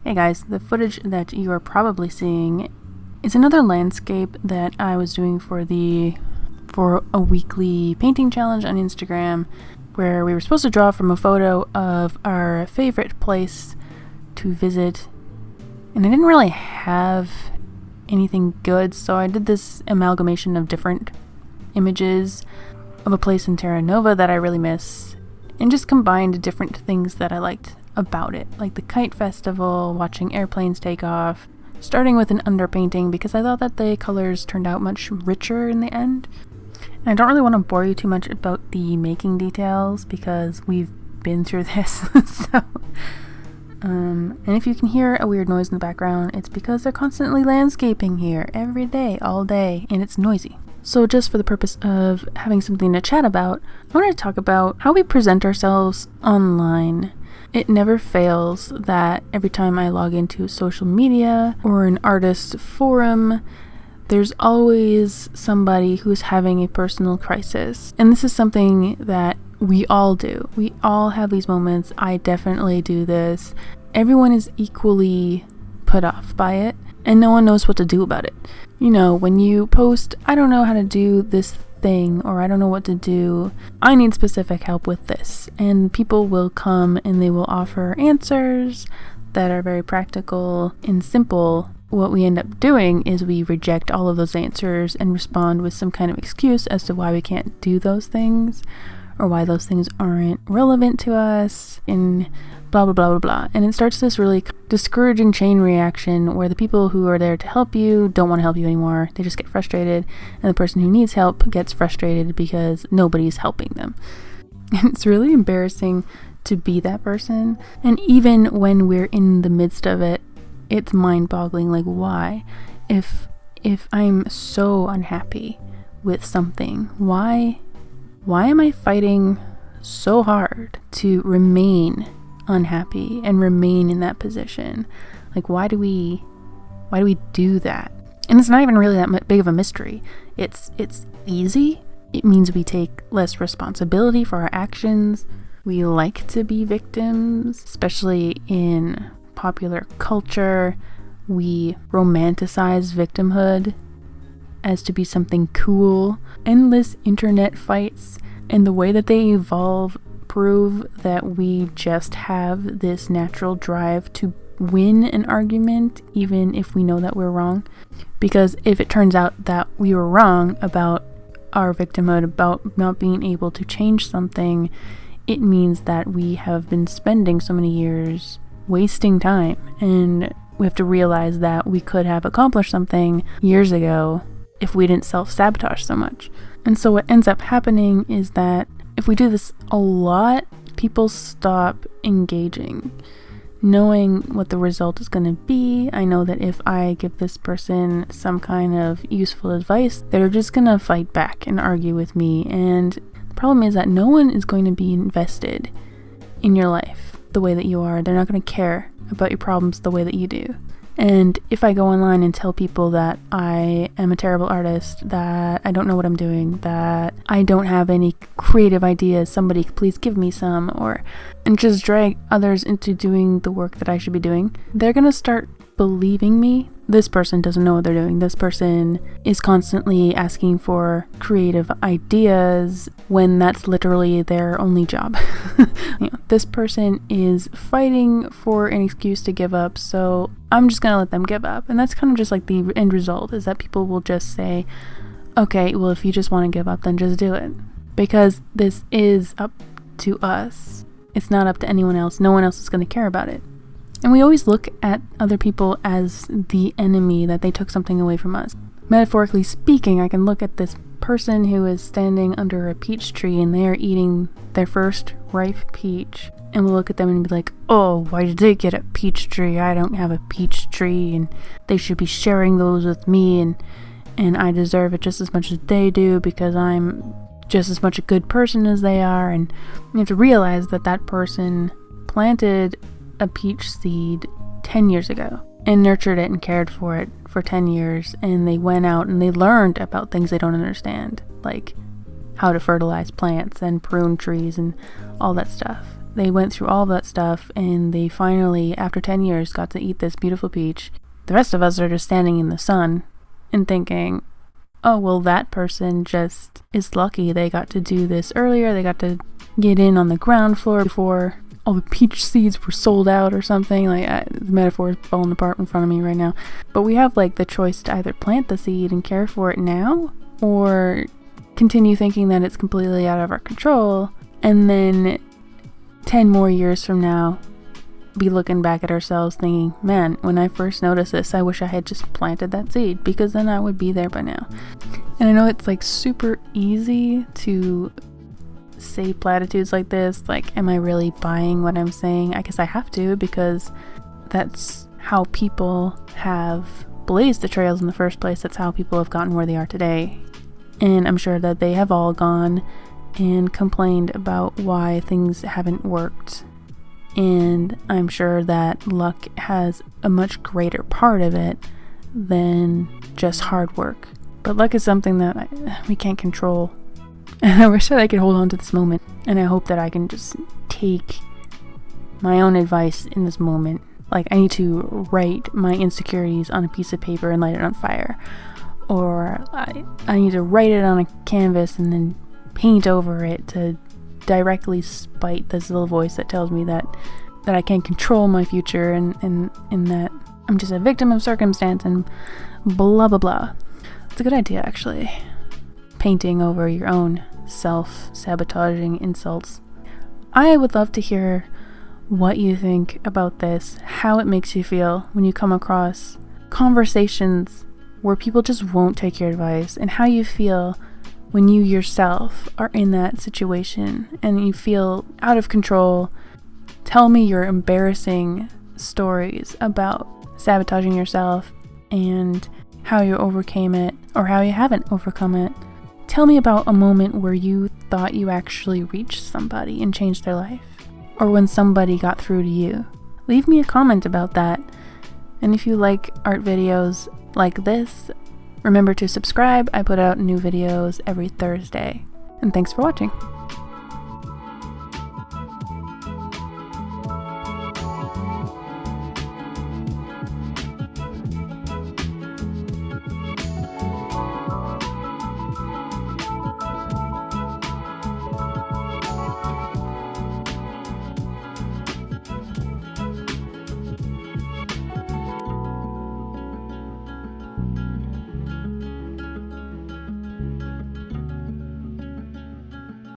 Hey guys, the footage that you are probably seeing is another landscape that I was doing for a weekly painting challenge on Instagram, where we were supposed to draw from a photo of our favorite place to visit, and I didn't really have anything good, so I did this amalgamation of different images of a place in Terra Nova that I really miss, and just combined different things that I liked about it, like the kite festival, watching airplanes take off, starting with an underpainting because I thought that the colors turned out much richer in the end. And I don't really want to bore you too much about the making details because we've been through this. And if you can hear a weird noise in the background, it's because they're constantly landscaping here every day, all day, and it's noisy. So just for the purpose of having something to chat about, I want to talk about how we present ourselves online. It never fails that every time I log into social media or an artist forum, there's always somebody who's having a personal crisis. And this is something that we all do. We all have these moments. I definitely do this. Everyone is equally put off by it, and no one knows what to do about it. You know, when you post, I don't know how to do this thing, or I don't know what to do, I need specific help with this, and people will come and they will offer answers that are very practical and simple. What we end up doing is we reject all of those answers and respond with some kind of excuse as to why we can't do those things, or why those things aren't relevant to us, and blah blah blah blah blah. And it starts this really discouraging chain reaction where the people who are there to help you don't want to help you anymore. They just get frustrated, and the person who needs help gets frustrated because nobody's helping them. And it's really embarrassing to be that person. And even when we're in the midst of it, it's mind-boggling. Like, why? If I'm so unhappy with something, why am I fighting so hard to remain unhappy and remain in that position? Like, why do we do that? And it's not even really that big of a mystery. It's easy. It means we take less responsibility for our actions. We like to be victims, especially in popular culture. We romanticize victimhood as to be something cool. Endless internet fights and the way that they evolve prove that we just have this natural drive to win an argument, even if we know that we're wrong. Because if it turns out that we were wrong about our victimhood, about not being able to change something, it means that we have been spending so many years wasting time, and we have to realize that we could have accomplished something years ago if we didn't self-sabotage so much. And so what ends up happening is that if we do this a lot, people stop engaging, knowing what the result is going to be. I know that if I give this person some kind of useful advice, they're just going to fight back and argue with me. And the problem is that no one is going to be invested in your life the way that you are. They're not going to care about your problems the way that you do. And if I go online and tell people that I am a terrible artist, that I don't know what I'm doing, that I don't have any creative ideas, somebody please give me some, and just drag others into doing the work that I should be doing, they're gonna start believing me. This person doesn't know what they're doing. This person is constantly asking for creative ideas when that's literally their only job. This person is fighting for an excuse to give up, so I'm just gonna let them give up. And that's kind of just like the end result, is that people will just say, okay, well, if you just want to give up, then just do it. Because this is up to us. It's not up to anyone else. No one else is going to care about it. And we always look at other people as the enemy, that they took something away from us. Metaphorically speaking, I can look at this person who is standing under a peach tree and they are eating their first ripe peach. And we'll look at them and be like, oh, why did they get a peach tree? I don't have a peach tree, and they should be sharing those with me, and I deserve it just as much as they do because I'm just as much a good person as they are. And you have to realize that that person planted a peach seed 10 years ago and nurtured it and cared for it for 10 years, and they went out and they learned about things they don't understand, like how to fertilize plants and prune trees and all that stuff. they went through all that stuff and they finally, after 10 years, got to eat this beautiful peach. The rest of us are just standing in the sun and thinking, oh, well, that person just is lucky they got to do this earlier. They got to get in on the ground floor before all the peach seeds were sold out or something. The metaphor is falling apart in front of me right now. But we have like the choice to either plant the seed and care for it now, or continue thinking that it's completely out of our control, and then 10 more years from now be looking back at ourselves thinking, man, when I first noticed this, I wish I had just planted that seed, because then I would be there by now. And I know it's like super easy to say platitudes like this, like, am I really buying what I'm saying? I guess I have to, because that's how people have blazed the trails in the first place. That's how people have gotten where they are today. And I'm sure that they have all gone and complained about why things haven't worked. And I'm sure that luck has a much greater part of it than just hard work. But luck is something that we can't control. And I wish that I could hold on to this moment. And I hope that I can just take my own advice in this moment. Like, I need to write my insecurities on a piece of paper and light it on fire. Or I need to write it on a canvas and then paint over it to directly spite this little voice that tells me that I can't control my future and that I'm just a victim of circumstance and blah blah blah. It's a good idea, actually. Painting over your own self-sabotaging insults. I would love to hear what you think about this, how it makes you feel when you come across conversations where people just won't take your advice, and how you feel when you yourself are in that situation and you feel out of control. Tell me your embarrassing stories about sabotaging yourself and how you overcame it, or how you haven't overcome it. Tell me about a moment where you thought you actually reached somebody and changed their life, or when somebody got through to you. Leave me a comment about that. And if you like art videos like this, remember to subscribe. I put out new videos every Thursday. And thanks for watching.